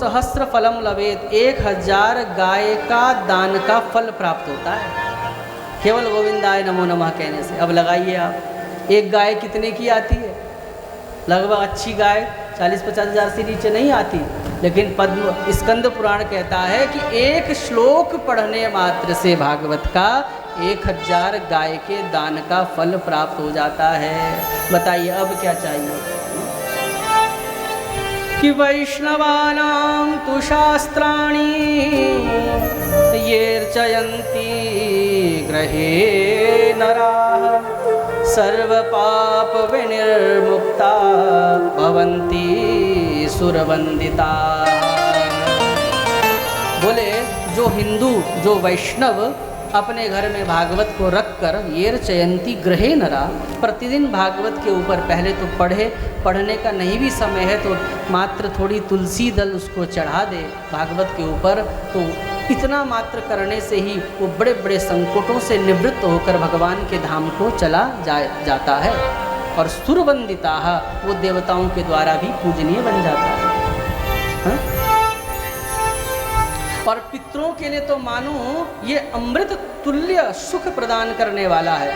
सहस्र फलम लवेत, 1000 गाय का दान का फल प्राप्त होता है केवल गोविंदाय नमो नमः कहने से। अब लगाइए आप, एक गाय कितने की आती है? लगभग अच्छी गाय 40-50 हज़ार से नीचे नहीं आती, लेकिन पद्म स्कंद पुराण कहता है कि एक श्लोक पढ़ने मात्र से भागवत का 1000 गाय के दान का फल प्राप्त हो जाता है। बताइए अब क्या चाहिए? कि वैष्णवानां तु शास्त्राणि येर्चयन्ति गृहे नराः सर्वपाप विनिर्मुक्ता भवन्ति सुरवंदिताः। बोले जो हिंदू, जो वैष्णव अपने घर में भागवत को रखकर येर चयंती ग्रहे नरा, प्रतिदिन भागवत के ऊपर पहले तो पढ़ने का नहीं भी समय है तो मात्र थोड़ी तुलसी दल उसको चढ़ा दे भागवत के ऊपर, तो इतना मात्र करने से ही वो बड़े बड़े संकटों से निवृत्त होकर भगवान के धाम को चला जाता है। और सुरवंदिता, वो देवताओं के द्वारा भी पूजनीय बन जाता है। हा? और पितरों के लिए तो मानो ये अमृत तुल्य सुख प्रदान करने वाला है।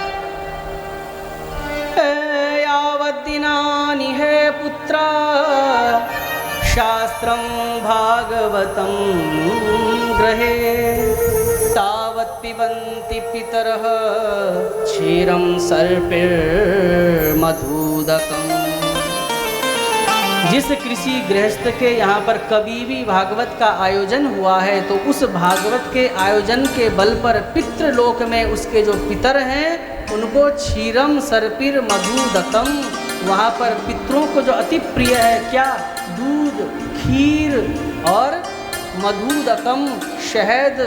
यावद्दिनानि हे पुत्र शास्त्रं भागवतं गृहे तावत् पिबन्ति पितरः क्षीरं सर्पिर्मधुदकम्। जिस कृषि गृहस्थ के यहाँ पर कभी भी भागवत का आयोजन हुआ है तो उस भागवत के आयोजन के बल पर पितृलोक में उसके जो पितर हैं उनको क्षीरम सर्पिर मधुदकम, वहाँ पर पितरों को जो अति प्रिय है क्या? दूध, खीर और मधुदकम, शहद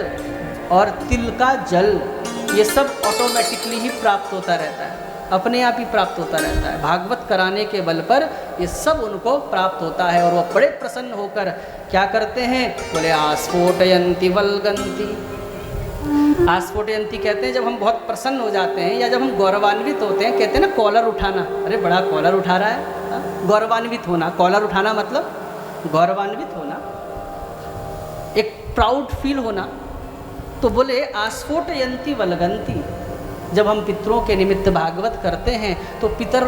और तिल का जल, ये सब ऑटोमेटिकली ही प्राप्त होता रहता है, अपने आप ही प्राप्त होता रहता है। भागवत कराने के बल पर ये सब उनको प्राप्त होता है और वो बड़े प्रसन्न होकर क्या करते हैं? बोले आस्फोटयंती वल्गंती। आस्फोटयंती कहते हैं जब हम बहुत प्रसन्न हो जाते हैं या जब हम गौरवान्वित होते हैं, कहते हैं ना कॉलर उठाना, अरे बड़ा कॉलर उठा रहा है। गौरवान्वित होना, कॉलर उठाना मतलब गौरवान्वित होना, एक प्राउड फील होना। तो बोले आस्फोटयंती वल्गंती, जब हम पितरों के निमित्त भागवत करते हैं तो पितर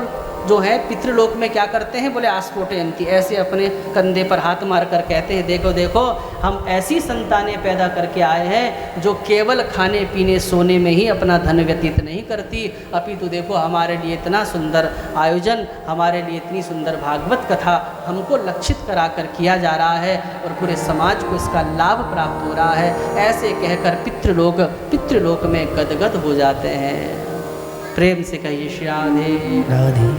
जो है पितृलोक में क्या करते हैं? बोले आस्फोटयंती, ऐसे अपने कंधे पर हाथ मारकर कहते हैं देखो देखो हम ऐसी संतानें पैदा करके आए हैं जो केवल खाने पीने सोने में ही अपना धन व्यतीत नहीं करती, अपितु देखो हमारे लिए इतना सुंदर आयोजन, हमारे लिए इतनी सुंदर भागवत कथा हमको लक्षित कराकर किया जा रहा है और पूरे समाज को इसका लाभ प्राप्त हो रहा है। ऐसे कहकर पितृलोक में गदगद हो जाते हैं। प्रेम से कहिए श्री राधे राधे।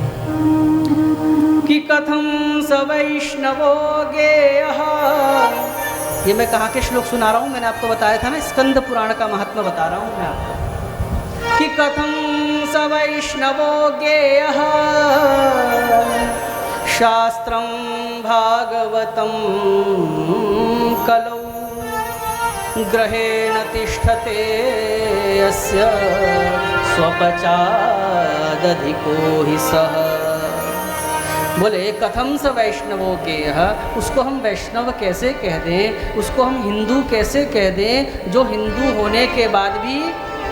कि कथम स वैष्णवो गेयः, ये मैं कहाँ के श्लोक सुना रहा हूँ? मैंने आपको बताया था ना, स्कंद पुराण का महात्मा बता रहा हूँ मैं आपको। कि कथम स वैष्णवो गेयः शास्त्रं भागवतं कलौ ग्रहेण तिष्ठते यस्य स्वपचादधिको हि सः। बोले कथम स वैष्णवो गेयः, उसको हम वैष्णव कैसे कह दें, उसको हम हिंदू कैसे कह दें जो हिंदू होने के बाद भी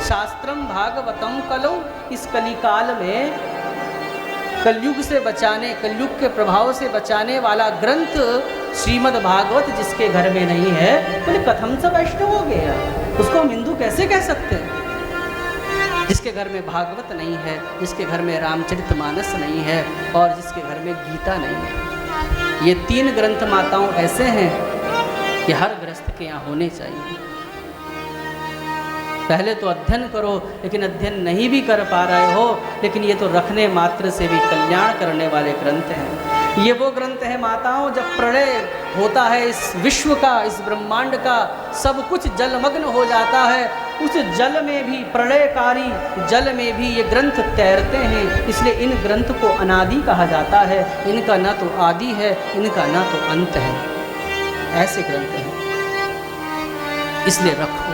शास्त्रम भागवतम कलौ, इस कलिकाल में कलयुग से बचाने, कलयुग के प्रभाव से बचाने वाला ग्रंथ श्रीमद् भागवत जिसके घर में नहीं है, बोले कथम स वैष्णव हो गया, उसको हम हिंदू कैसे कह सकते हैं? जिसके घर में भागवत नहीं है, जिसके घर में रामचरितमानस नहीं है और जिसके घर में गीता नहीं है। ये 3 ग्रंथ माताओं ऐसे हैं कि हर गृहस्थ के यहाँ होने चाहिए। पहले तो अध्ययन करो, लेकिन अध्ययन नहीं भी कर पा रहे हो, लेकिन ये तो रखने मात्र से भी कल्याण करने वाले ग्रंथ हैं। ये वो ग्रंथ है माताओं, जब प्रलय होता है इस विश्व का, इस ब्रह्मांड का, सब कुछ जलमग्न हो जाता है, उस जल में भी, प्रलयकारी जल में भी ये ग्रंथ तैरते हैं। इसलिए इन ग्रंथ को अनादि कहा जाता है। इनका ना तो आदि है, इनका ना तो अंत है। ऐसे ग्रंथ हैं, इसलिए रखो।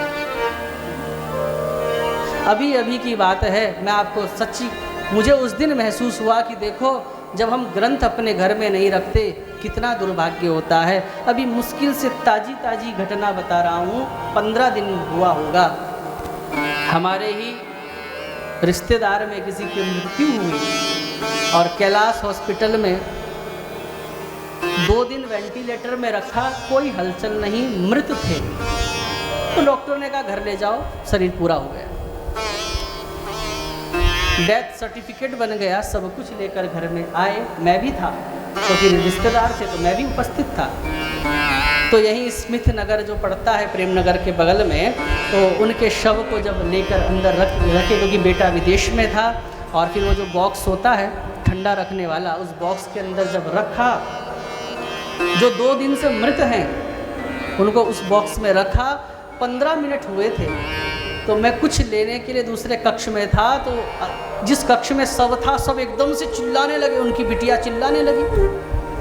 अभी अभी की बात है, मैं आपको सच्ची, मुझे उस दिन महसूस हुआ कि देखो जब हम ग्रंथ अपने घर में नहीं रखते कितना दुर्भाग्य होता है। अभी मुश्किल से ताजी घटना बता रहा हूँ, 15 दिन हुआ होगा, हमारे ही रिश्तेदार में किसी की मृत्यु हुई और कैलाश हॉस्पिटल में 2 दिन वेंटिलेटर में रखा, कोई हलचल नहीं, मृत थे। तो डॉक्टर ने कहा घर ले जाओ, शरीर पूरा हो गया, डेथ सर्टिफिकेट बन गया, सब कुछ लेकर घर में आए। मैं भी था क्योंकि रिश्तेदार थे तो मैं भी उपस्थित था। तो यहीं स्मिथ नगर जो पड़ता है प्रेम नगर के बगल में, तो उनके शव को जब लेकर अंदर रखे क्योंकि बेटा विदेश में था, और फिर वो जो बॉक्स होता है ठंडा रखने वाला, उस बॉक्स के अंदर जब रखा, जो 2 दिन से मृत हैं उनको उस बॉक्स में रखा। 15 मिनट हुए थे तो मैं कुछ लेने के लिए दूसरे कक्ष में था, तो जिस कक्ष में सब था सब एकदम से चिल्लाने लगे, उनकी बिटिया चिल्लाने लगी,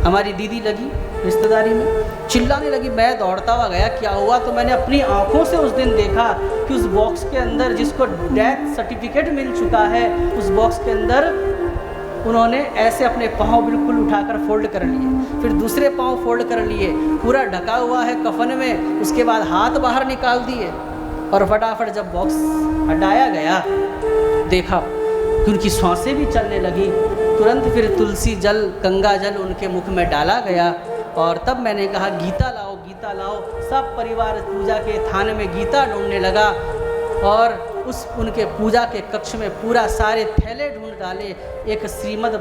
हमारी दीदी लगी रिश्तेदारी में चिल्लाने लगी। मैं दौड़ता हुआ गया, क्या हुआ? तो मैंने अपनी आंखों से उस दिन देखा कि उस बॉक्स के अंदर जिसको डेथ सर्टिफिकेट मिल चुका है, उस बॉक्स के अंदर उन्होंने ऐसे अपने पाँव बिल्कुल उठाकर फोल्ड कर लिए, फिर दूसरे पाँव फोल्ड कर लिए, पूरा ढका हुआ है कफन में, उसके बाद हाथ बाहर निकाल दिए और फटाफट जब बॉक्स हटाया गया देखा कि उनकी सांसें भी चलने लगी। तुरंत फिर तुलसी जल, गंगा जल उनके मुख में डाला गया और तब मैंने कहा गीता लाओ, गीता लाओ। सब परिवार पूजा के थान में गीता ढूंढने लगा और उस उनके पूजा के कक्ष में पूरा सारे थैले ढूंढ डाले। एक श्रीमद्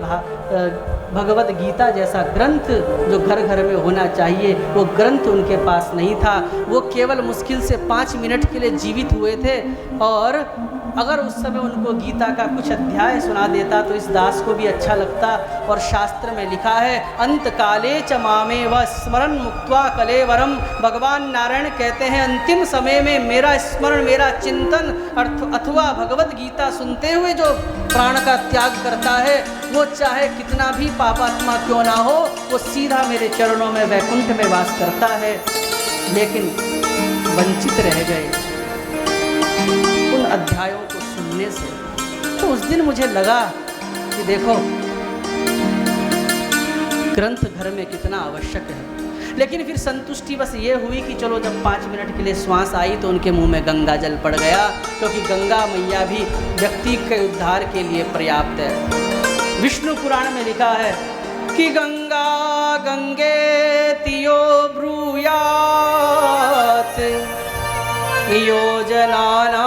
भगवत गीता जैसा ग्रंथ जो घर घर में होना चाहिए, वो ग्रंथ उनके पास नहीं था। वो केवल मुश्किल से 5 मिनट के लिए जीवित हुए थे और अगर उस समय उनको गीता का कुछ अध्याय सुना देता तो इस दास को भी अच्छा लगता। और शास्त्र में लिखा है अंत काले च मामे व स्मरण मुक्त्वा कलेवरम। भगवान नारायण कहते हैं अंतिम समय में मेरा स्मरण, मेरा चिंतन अथवा भगवत गीता सुनते हुए जो प्राण का त्याग करता है, वो चाहे कितना भी पापात्मा क्यों ना हो, वो सीधा मेरे चरणों में वैकुंठ में वास करता है। लेकिन वंचित रह गए उन अध्यायों को सुनने से। तो उस दिन मुझे लगा कि देखो ग्रंथ घर में कितना आवश्यक है। लेकिन फिर संतुष्टि बस ये हुई कि चलो जब 5 मिनट के लिए श्वास आई तो उनके मुंह में गंगा जल पड़ गया, क्योंकि गंगा मैया भी व्यक्ति के उद्धार के लिए पर्याप्त है। विष्णु पुराण में लिखा है कि गंगा गंगेति यो ब्रूयात् योजनानां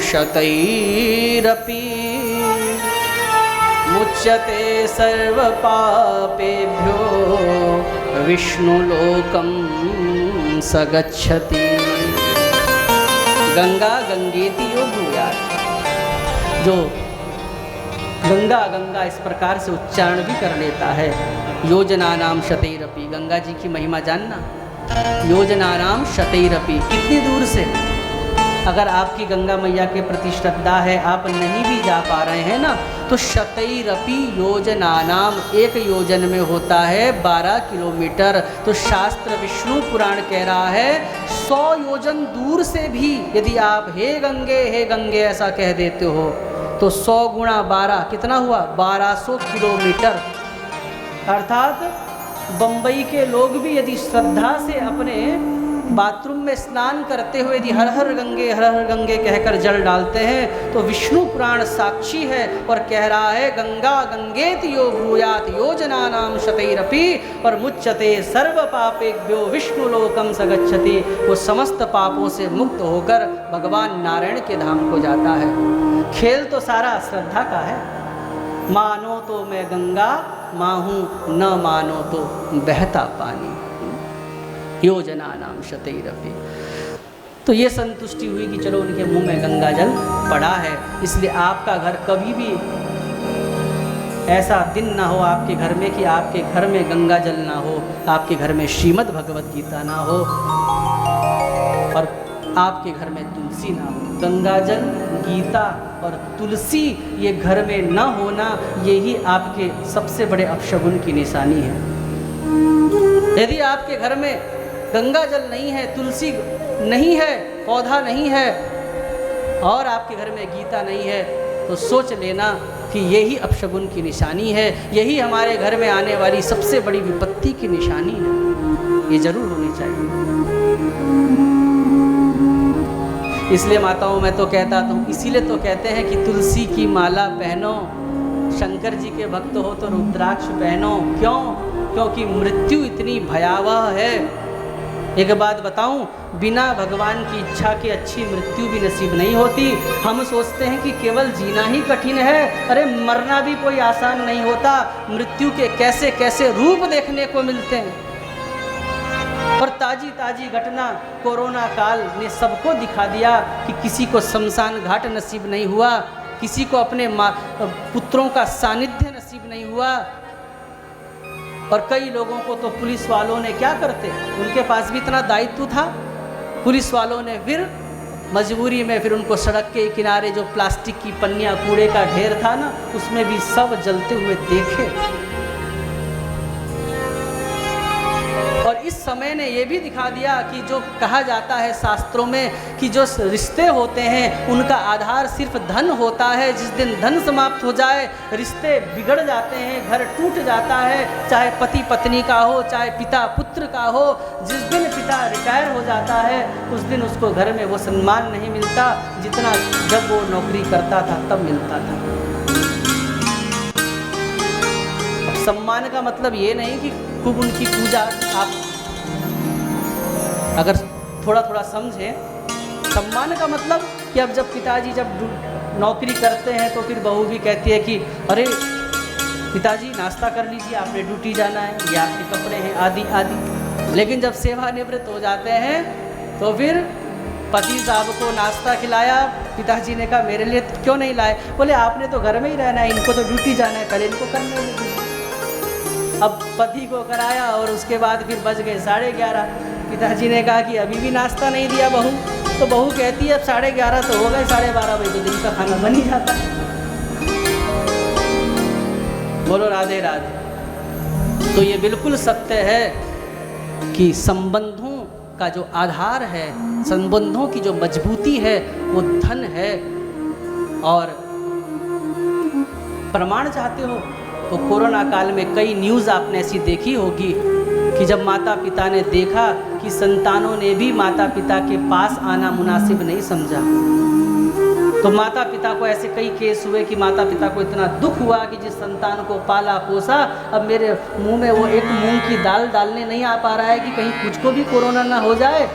शतैरपि मुच्यते सर्वपापेभ्यो विष्णुलोकं स गच्छति। गंगा गंगेति यो ब्रूयात्, जो गंगा गंगा इस प्रकार से उच्चारण भी कर लेता है। योजनानाम शतैरपि, गंगा जी की महिमा जानना। योजनानाम शतैरपि, कितनी दूर से अगर आपकी गंगा मैया के प्रति श्रद्धा है, आप नहीं भी जा पा रहे हैं ना, तो शतैरपि योजनानाम, एक योजन में होता है 12 किलोमीटर। तो शास्त्र विष्णु पुराण कह रहा है 100 योजन दूर से भी यदि आप हे गंगे ऐसा कह देते हो तो 100 गुणा 12 कितना हुआ? 1200 किलोमीटर। अर्थात बम्बई के लोग भी यदि श्रद्धा से अपने बाथरूम में स्नान करते हुए यदि हर हर गंगे कहकर जल डालते हैं तो विष्णु पुराण साक्षी है और कह रहा है गंगा गंगेति यो ब्रूयात् योजनानां शतैरपि और मुच्यते सर्व पापेभ्यो विष्णुलोकं स गच्छति। वो समस्त पापों से मुक्त होकर भगवान नारायण के धाम को जाता है। खेल तो सारा श्रद्धा का है। मानो तो मैं गंगा माहूँ, न मानो तो बहता पानी। योजना नाम शतैरपि। तो ये संतुष्टि हुई कि चलो उनके मुंह में गंगा जल पड़ा है। इसलिए आपका घर कभी भी ऐसा दिन ना हो आपके घर में कि आपके घर में गंगा जल ना हो, आपके घर में श्रीमद् भगवत गीता ना हो और आपके घर में तुलसी ना हो। गंगा जल, गीता और तुलसी ये घर में न होना, यही आपके सबसे बड़े अपशगुन की निशानी है। यदि आपके घर में गंगा जल नहीं है, तुलसी नहीं है, पौधा नहीं है, और आपके घर में गीता नहीं है तो सोच लेना कि यही अपशगुन की निशानी है, यही हमारे घर में आने वाली सबसे बड़ी विपत्ति की निशानी है। ये जरूर होनी चाहिए। इसलिए माताओं मैं तो कहता हूँ, इसीलिए तो कहते हैं कि तुलसी की माला पहनो, शंकर जी के भक्त हो तो रुद्राक्ष पहनो। क्यों? क्योंकि मृत्यु इतनी भयावह है। एक बात बताऊं, बिना भगवान की इच्छा के अच्छी मृत्यु भी नसीब नहीं होती। हम सोचते हैं कि केवल जीना ही कठिन है, अरे मरना भी कोई आसान नहीं होता। मृत्यु के कैसे कैसे रूप देखने को मिलते हैं। और ताजी ताजी घटना कोरोना काल ने सबको दिखा दिया कि किसी को शमशान घाट नसीब नहीं हुआ, किसी को अपने पुत्रों का सानिध्य नसीब नहीं हुआ। और कई लोगों को तो पुलिस वालों ने क्या करते, उनके पास भी इतना दायित्व था, पुलिस वालों ने फिर मजबूरी में फिर उनको सड़क के किनारे जो प्लास्टिक की पन्नियाँ कूड़े का ढेर था ना, उसमें भी सब जलते हुए देखे। और इस समय ने ये भी दिखा दिया कि जो कहा जाता है शास्त्रों में कि जो रिश्ते होते हैं उनका आधार सिर्फ धन होता है। जिस दिन धन समाप्त हो जाए रिश्ते बिगड़ जाते हैं, घर टूट जाता है, चाहे पति पत्नी का हो, चाहे पिता पुत्र का हो। जिस दिन पिता रिटायर हो जाता है उस दिन उसको घर में वो सम्मान नहीं मिलता जितना जब वो नौकरी करता था तब मिलता था। सम्मान का मतलब ये नहीं कि खूब उनकी पूजा, आप अगर थोड़ा थोड़ा समझें, सम्मान का मतलब कि अब जब पिताजी जब नौकरी करते हैं तो फिर बहू भी कहती है कि अरे पिताजी नाश्ता कर लीजिए, आपने ड्यूटी जाना है, ये आपके कपड़े हैं, आदि आदि। लेकिन जब सेवानिवृत्त हो जाते हैं तो फिर पति साहब को नाश्ता खिलाया, पिताजी ने कहा मेरे लिए क्यों नहीं लाए? बोले आपने तो घर में ही रहना है, इनको तो ड्यूटी जाना है, पहले इनको करने दीजिए। अब पति को कराया और उसके बाद फिर बज गए 11:30। पिताजी ने कहा कि अभी भी नाश्ता नहीं दिया बहू, तो बहू कहती है अब 11:30 तो हो गए, 12:30 बजे तो दिन का खाना बन ही जाता है। बोलो राधे राधे। तो ये बिल्कुल सत्य है कि संबंधों का जो आधार है, संबंधों की जो मजबूती है वो धन है। और प्रमाण चाहते हो तो कोरोना काल में कई न्यूज़ आपने ऐसी देखी होगी कि जब माता पिता ने देखा कि संतानों ने भी माता पिता के पास आना मुनासिब नहीं समझा, तो माता पिता को ऐसे कई केस हुए कि माता पिता को इतना दुख हुआ कि जिस संतान को पाला पोसा अब मेरे मुंह में वो एक मूंग की दाल डालने नहीं आ पा रहा है कि कहीं कुछ को भी कोरोना ना हो जाए।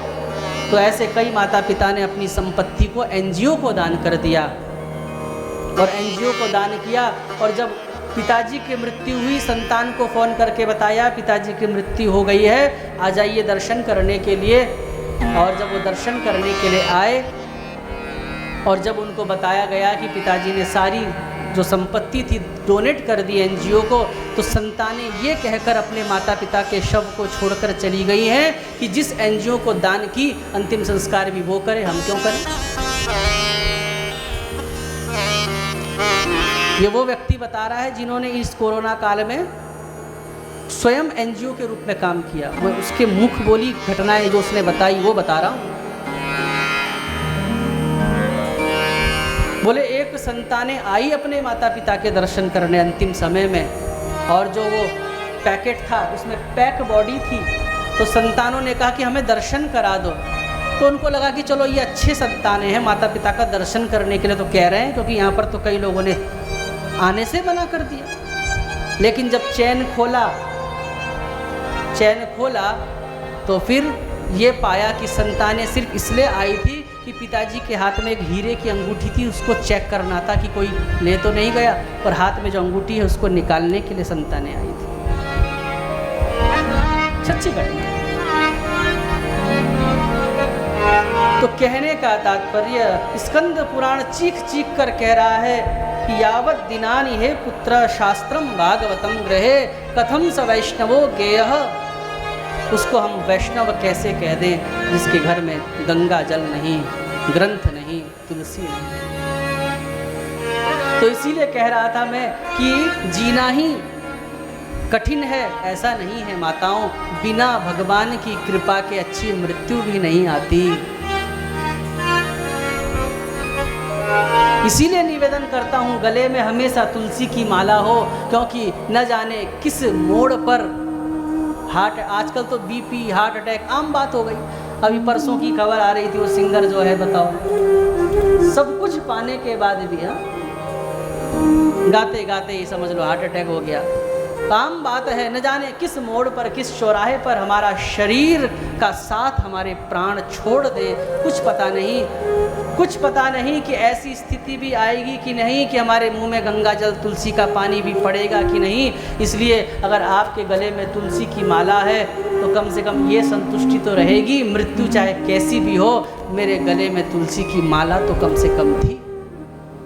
तो ऐसे कई माता पिता ने अपनी संपत्ति को एनजीओ को दान कर दिया और एनजीओ को दान किया। और जब पिताजी की मृत्यु हुई, संतान को फ़ोन करके बताया पिताजी की मृत्यु हो गई है, आ जाइए दर्शन करने के लिए। और जब वो दर्शन करने के लिए आए और जब उनको बताया गया कि पिताजी ने सारी जो संपत्ति थी डोनेट कर दी एनजीओ को, तो संतानें ये कहकर अपने माता पिता के शव को छोड़कर चली गई हैं कि जिस एनजीओ को दान की अंतिम संस्कार भी वो करे, हम क्यों करें। ये वो व्यक्ति बता रहा है जिन्होंने इस कोरोना काल में स्वयं एनजीओ के रूप में काम किया। मैं उसके मुख बोली घटनाएं जो उसने बताई वो बता रहा हूँ। बोले एक संतानें आई अपने माता पिता के दर्शन करने अंतिम समय में, और जो वो पैकेट था उसमें पैक बॉडी थी, तो संतानों ने कहा कि हमें दर्शन करा दो। तो उनको लगा कि चलो ये अच्छे संतानें हैं, माता पिता का दर्शन करने के लिए तो कह रहे हैं, क्योंकि यहाँ पर तो कई लोगों ने आने से मना कर दिया। लेकिन जब चैन खोला तो फिर ये पाया कि संतानें सिर्फ इसलिए आई थी कि पिताजी के हाथ में एक हीरे की अंगूठी थी, उसको चेक करना था कि कोई ले तो नहीं गया, और हाथ में जो अंगूठी है उसको निकालने के लिए संतानें आई थी। सच्ची घटना। तो कहने का तात्पर्य स्कंद पुराण चीख चीख कर कह रहा है कि यावत् दिनानि हे पुत्र शास्त्रम भागवतम ग्रहे कथम स वैष्णवो गेयः। उसको हम वैष्णव कैसे कह दें जिसके घर में गंगा जल नहीं, ग्रंथ नहीं, तुलसी नहीं। तो इसीलिए कह रहा था मैं कि जीना ही कठिन है, ऐसा नहीं है माताओं। बिना भगवान की कृपा के अच्छी मृत्यु भी नहीं आती। इसीलिए निवेदन करता हूँ गले में हमेशा तुलसी की माला हो, क्योंकि न जाने किस मोड़ पर आजकल तो बीपी हार्ट अटैक आम बात हो गई। अभी परसों की खबर आ रही थी, वो सिंगर जो है बताओ, सब कुछ पाने के बाद भी गाते गाते ही समझ लो हार्ट अटैक हो गया। आम बात है, न जाने किस मोड़ पर किस चौराहे पर हमारा शरीर का साथ हमारे प्राण छोड़ दे, कुछ पता नहीं कि ऐसी स्थिति भी आएगी कि नहीं, कि हमारे मुंह में गंगा जल तुलसी का पानी भी पड़ेगा कि नहीं। इसलिए अगर आपके गले में तुलसी की माला है तो कम से कम ये संतुष्टि तो रहेगी, मृत्यु चाहे कैसी भी हो, मेरे गले में तुलसी की माला तो कम से कम थी।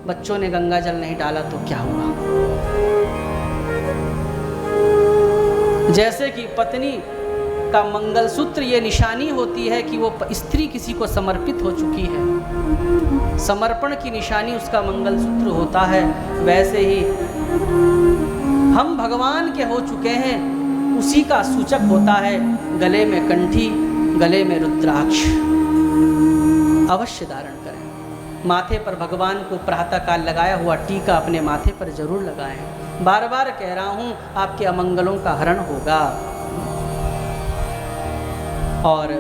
बच्चों ने गंगा जल नहीं डाला तो क्या हुआ। जैसे कि पत्नी का मंगलसूत्र ये निशानी होती है कि वो स्त्री किसी को समर्पित हो चुकी है, समर्पण की निशानी उसका मंगलसूत्र होता है, वैसे ही हम भगवान के हो चुके हैं, उसी का सूचक होता है गले में कंठी, गले में रुद्राक्ष अवश्य धारण करें। माथे पर भगवान को प्रातःकाल लगाया हुआ टीका अपने माथे पर जरूर लगाएं। बार बार कह रहा हूं, आपके अमंगलों का हरण होगा। और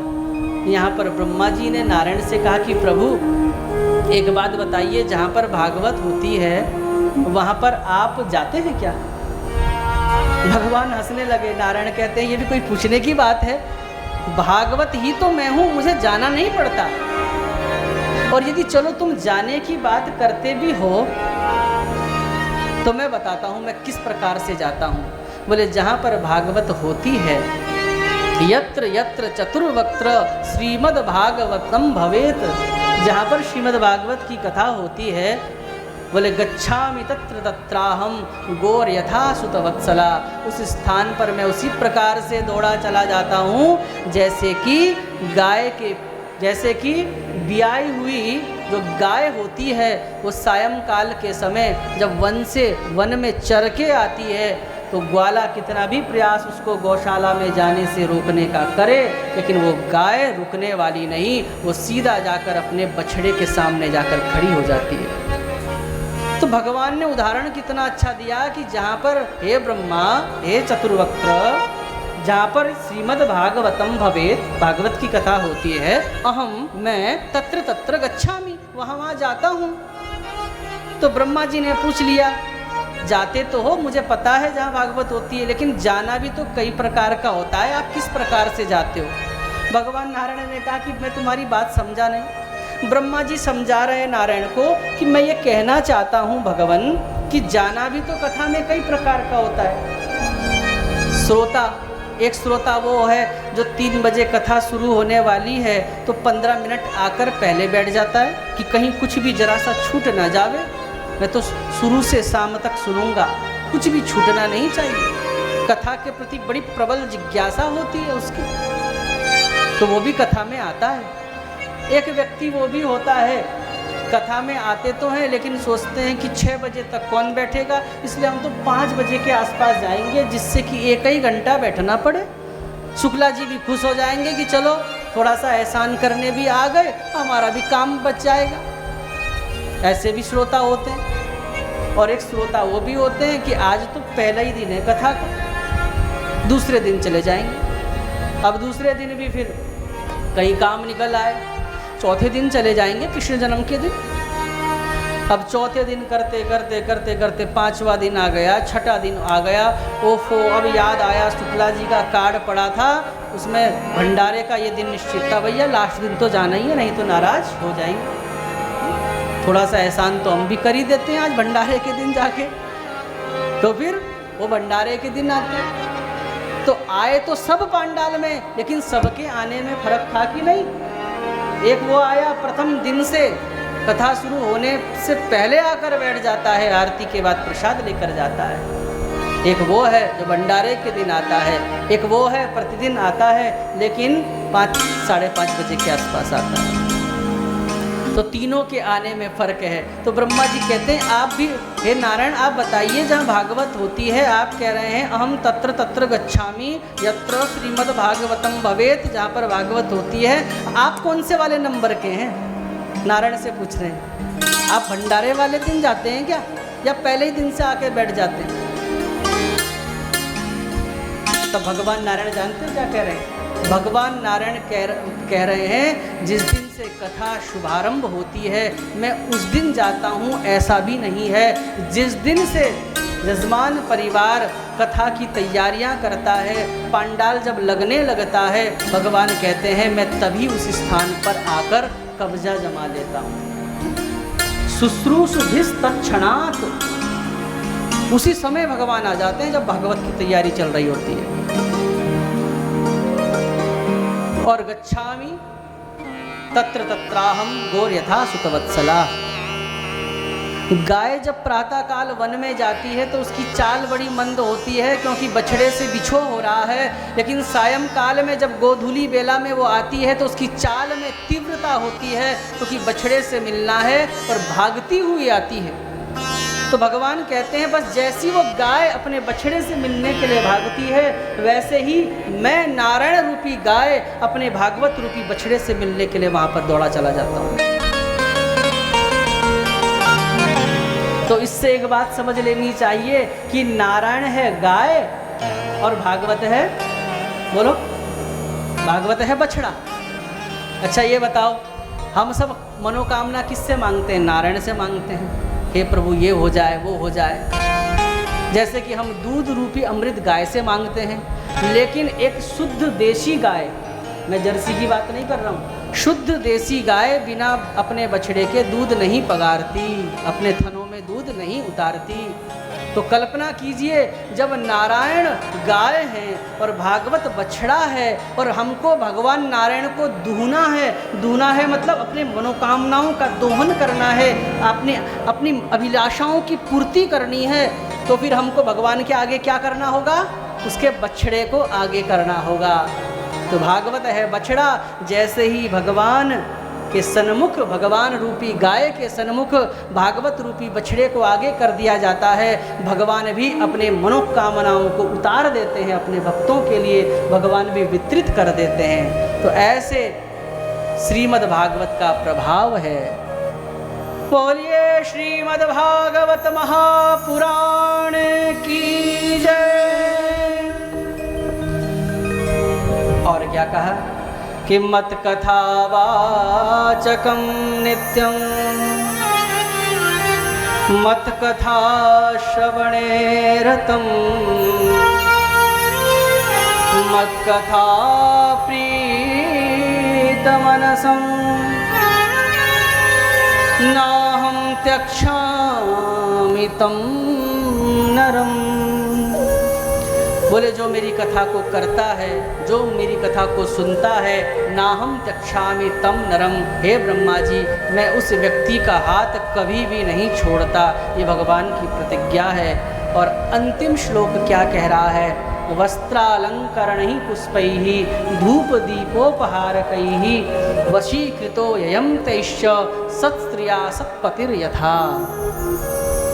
यहाँ पर ब्रह्मा जी ने नारायण से कहा कि प्रभु एक बात बताइए, जहाँ पर भागवत होती है वहाँ पर आप जाते हैं क्या? भगवान हंसने लगे। नारायण कहते हैं ये भी कोई पूछने की बात है, भागवत ही तो मैं हूँ, मुझे जाना नहीं पड़ता। और यदि चलो तुम जाने की बात करते भी हो तो मैं बताता हूँ मैं किस प्रकार से जाता हूँ। बोले जहाँ पर भागवत होती है, यत्र यत्र चतुर्वक्त्र श्रीमद् भागवतम भवेत, जहाँ पर श्रीमद् भागवत की कथा होती है, बोले गच्छामि तत्र तत्राहम गोर यथा सुत वत्सला, उस स्थान पर मैं उसी प्रकार से दौड़ा चला जाता हूँ जैसे कि ब्याई हुई जो गाय होती है, वो सायंकाल के समय जब वन में चर के आती है तो ग्वाला कितना भी प्रयास उसको गौशाला में जाने से रोकने का करे, लेकिन वो गाय रुकने वाली नहीं, वो सीधा जाकर अपने बछड़े के सामने जाकर खड़ी हो जाती है। तो भगवान ने उदाहरण कितना अच्छा दिया कि जहाँ पर हे ब्रह्मा, हे चतुर्वक्त्र, जहाँ पर श्रीमद् भागवतम भवेत, भागवत की कथा होती है, मैं तत्र तत्र गच्छामि, वहाँ जाता हूँ। तो ब्रह्मा जी ने पूछ लिया, जाते तो हो, मुझे पता है जहाँ भागवत होती है, लेकिन जाना भी तो कई प्रकार का होता है, आप किस प्रकार से जाते हो? भगवान नारायण ने कहा कि मैं तुम्हारी बात समझा नहीं। ब्रह्मा जी समझा रहे नारायण को कि मैं ये कहना चाहता हूँ भगवान कि जाना भी तो कथा में कई प्रकार का होता है। एक श्रोता वो है जो 3 बजे कथा शुरू होने वाली है तो 15 मिनट आकर पहले बैठ जाता है कि कहीं कुछ भी जरा सा छूट ना जावे, मैं तो शुरू से शाम तक सुनूंगा, कुछ भी छूटना नहीं चाहिए। कथा के प्रति बड़ी प्रबल जिज्ञासा होती है उसकी, तो वो भी कथा में आता है। एक व्यक्ति वो भी होता है, कथा में आते तो हैं लेकिन सोचते हैं कि 6 बजे तक कौन बैठेगा, इसलिए हम तो 5 बजे के आसपास जाएंगे, जिससे कि 1 ही घंटा बैठना पड़े। शुक्ला जी भी खुश हो जाएंगे कि चलो थोड़ा सा एहसान करने भी आ गए, हमारा भी काम बच जाएगा। ऐसे भी श्रोता होते हैं। और एक श्रोता वो भी होते हैं कि आज तो पहला ही दिन है कथा का, दूसरे दिन चले जाएंगे। अब दूसरे दिन भी फिर कहीं काम निकल आए, चौथे दिन चले जाएंगे, कृष्ण जन्म के दिन। अब चौथे दिन करते करते करते करते 5वां दिन आ गया, 6ठा दिन आ गया, ओफो अब याद आया शुक्ला जी का कार्ड पड़ा था, उसमें भंडारे का ये दिन निश्चित था, भैया लास्ट दिन तो जाना ही है, नहीं तो नाराज हो जाएंगे। थोड़ा सा एहसान तो हम भी कर ही देते हैं आज भंडारे के दिन जाके। तो फिर वो भंडारे के दिन आते हैं, तो आए तो सब पांडाल में, लेकिन सबके आने में फर्क था कि नहीं। एक वो आया प्रथम दिन से, कथा शुरू होने से पहले आकर बैठ जाता है, आरती के बाद प्रसाद लेकर जाता है। एक वो है जो भंडारे के दिन आता है, एक वो है प्रतिदिन आता है लेकिन 5 साढ़े 5 बजे के आसपास आता है। तो तीनों के आने में फ़र्क है। तो ब्रह्मा जी कहते हैं आप भी, हे नारायण आप बताइए, जहाँ भागवत होती है आप कह रहे हैं अहम तत्र तत्र गच्छामि यत्र श्रीमद् भागवतम भवेत, जहाँ पर भागवत होती है, आप कौन से वाले नंबर के हैं? नारायण से पूछ रहे हैं। आप भंडारे वाले दिन जाते हैं क्या, या पहले ही दिन से आके बैठ जाते हैं? तो भगवान नारायण जानते हैं क्या कह रहे हैं? भगवान नारायण कह रहे हैं जिस दिन से कथा शुभारंभ होती है मैं उस दिन जाता हूँ, ऐसा भी नहीं है। जिस दिन से यजमान परिवार कथा की तैयारियां करता है, पांडाल जब लगने लगता है, भगवान कहते हैं मैं तभी उस स्थान पर आकर कब्जा जमा लेता हूँ। शुश्रूषुभिस् तत्क्षणात्, उसी समय भगवान आ जाते हैं जब भागवत की तैयारी चल रही होती है। और गच्छामि तत्र तत्राहम गौर यथा सुतवत्सला। गाय जब प्रातः काल वन में जाती है तो उसकी चाल बड़ी मंद होती है, क्योंकि बछड़े से बिछो हो रहा है। लेकिन सायं काल में जब गोधूली बेला में वो आती है तो उसकी चाल में तीव्रता होती है, क्योंकि बछड़े से मिलना है और भागती हुई आती है। तो भगवान कहते हैं बस जैसी वो गाय अपने बछड़े से मिलने के लिए भागती है, वैसे ही मैं नारायण रूपी गाय अपने भागवत रूपी बछड़े से मिलने के लिए वहां पर दौड़ा चला जाता हूँ। तो इससे एक बात समझ लेनी चाहिए कि नारायण है गाय और भागवत है, बोलो, भागवत है बछड़ा। अच्छा ये बताओ, हम सब मनोकामना किससे मांगते हैं? नारायण से मांगते हैं, हे प्रभु ये हो जाए वो हो जाए। जैसे कि हम दूध रूपी अमृत गाय से मांगते हैं, लेकिन एक शुद्ध देशी गाय, मैं जर्सी की बात नहीं कर रहा हूँ, शुद्ध देसी गाय बिना अपने बछड़े के दूध नहीं पगारती, अपने थनों में दूध नहीं उतारती। तो कल्पना कीजिए जब नारायण गाय हैं और भागवत बछड़ा है और हमको भगवान नारायण को दूहना है मतलब अपने मनोकामनाओं का दोहन करना है, अपनी अभिलाषाओं की पूर्ति करनी है, तो फिर हमको भगवान के आगे क्या करना होगा? उसके बछड़े को आगे करना होगा। तो भागवत है बछड़ा, जैसे ही भगवान के सन्मुख, भगवान रूपी गाय के सन्मुख भागवत रूपी बछड़े को आगे कर दिया जाता है, भगवान भी अपने मनोकामनाओं को उतार देते हैं, अपने भक्तों के लिए भगवान भी वितरित कर देते हैं। तो ऐसे श्रीमद् भागवत का प्रभाव है। बोलिए श्रीमद् भागवत महापुराण की जय। और क्या कहा कि मत कथा वाचकं नित्यं, मत कथा श्रवणे रतं, मत कथा प्रीतमनसं, नाहं त्यक्षामि तं नरम्। बोले जो मेरी कथा को करता है, जो मेरी कथा को सुनता है, नाहम त्यक्षामि तम नरम, हे ब्रह्मा जी मैं उस व्यक्ति का हाथ कभी भी नहीं छोड़ता। ये भगवान की प्रतिज्ञा है। और अंतिम श्लोक क्या कह रहा है? वस्त्रालंकरणैः पुष्पैः धूप दीपोपहारकैः वशीकृतो ययं तैश्च सत्स्त्रिया सत्पतिर्यथा।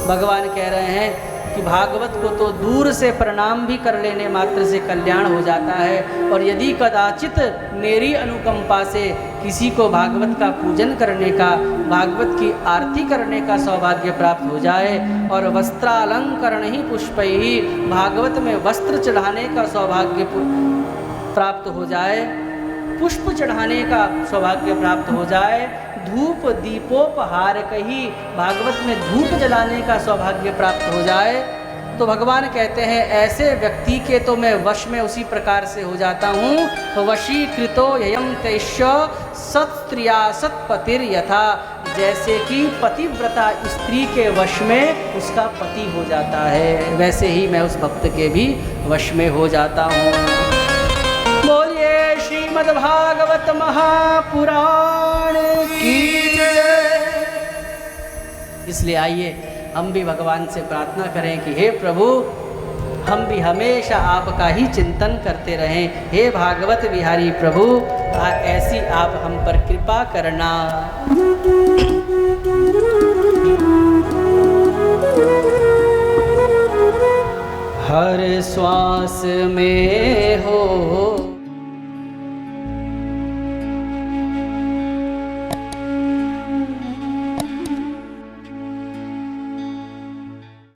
भगवान कह रहे हैं कि भागवत को तो दूर से प्रणाम भी कर लेने मात्र से कल्याण हो जाता है, और यदि कदाचित मेरी अनुकंपा से किसी को भागवत का पूजन करने का, भागवत की आरती करने का सौभाग्य प्राप्त हो जाए, और वस्त्रालंकरणैः पुष्पैः भागवत में वस्त्र चढ़ाने का सौभाग्य प्राप्त हो जाए, पुष्प चढ़ाने का सौभाग्य प्राप्त हो जाए, धूप दीपोपहारकैः भागवत में धूप जलाने का सौभाग्य प्राप्त हो जाए, तो भगवान कहते हैं ऐसे व्यक्ति के तो मैं वश में उसी प्रकार से हो जाता हूँ। वशीकृतो ययं तैश्च सत्स्त्रिया सत्पतिर्यथा, जैसे कि पतिव्रता स्त्री के वश में उसका पति हो जाता है, वैसे ही मैं उस भक्त के भी वश में हो जाता हूँ। बोलिए श्रीमद् भागवत महापुराण की जय। इसलिए आइए हम भी भगवान से प्रार्थना करें कि हे प्रभु हम भी हमेशा आपका ही चिंतन करते रहें। हे भागवत बिहारी प्रभु ऐसी आप हम पर कृपा करना। हर श्वास में हो